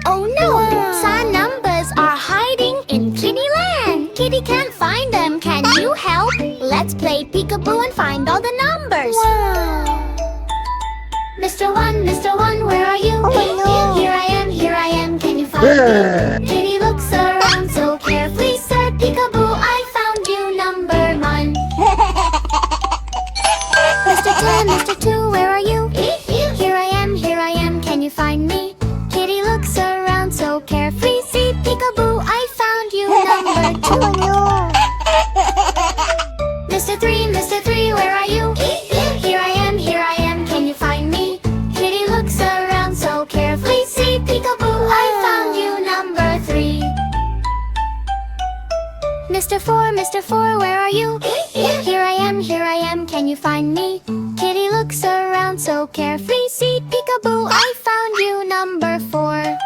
Oh no! Sad numbers are hiding in Kittyland. Kitty can't find them. Can you help? Let's play peekaboo and find all the numbers. Mr. One, where are you? Here I am, can you find me? Kitty looks around so carefully, said peekaboo, I found you, number 1. Mr. Two, where are you? Here I am, can you find me? Kitty looks around so carefully, see peekaboo, I found you, number 2. Mr. Three, where are you? Here I am, can you find me? Kitty looks around so carefully, see peekaboo, I found you, number 3. Mr. Four, where are you? Here I am, can you find me? Kitty looks around so carefully, see peekaboo, I found you, number 4.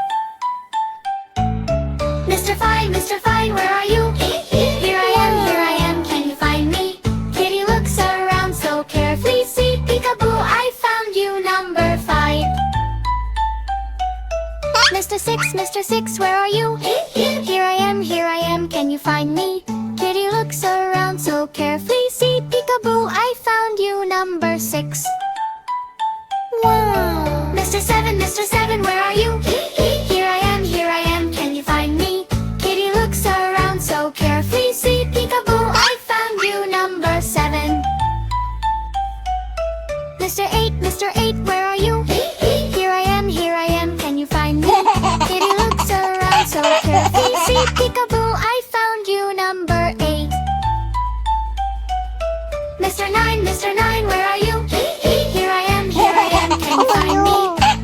Mr. Five, where are you? Here I am, can you find me? Kitty looks around so carefully, see peekaboo, I found you, number 5. Mr. Six, where are you? Here I am, can you find me? Kitty looks around so carefully, see peekaboo, I found you, number 6. Wow! Mr. Seven, where are you? Here I am, can you find me? Kitty looks around so carefully, see peekaboo, I found you, number 7. Mr. Eight, where are you? Here I am, can you find me? Kitty looks around so carefully, see peekaboo, I found you, number 8. Mr. Nine, where are you? Here I am, can you find me?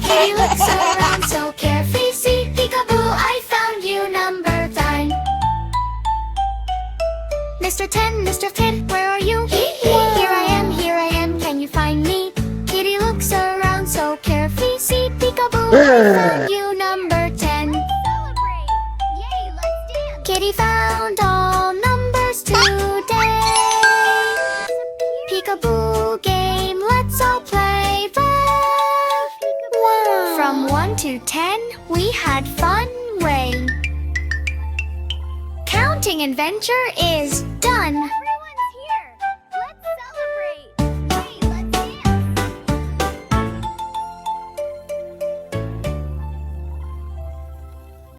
Kitty looks around so carefully, see peekaboo, I found you, number 9. Mr. 10, where are you? Here I am, can you find me? Kitty looks around so carefully, see peekaboo, I found you, number 10. Kitty found all numbers today. Peekaboo game, let's all play rough. Wow. From 1 to 10, we had fun way. Counting adventure is done.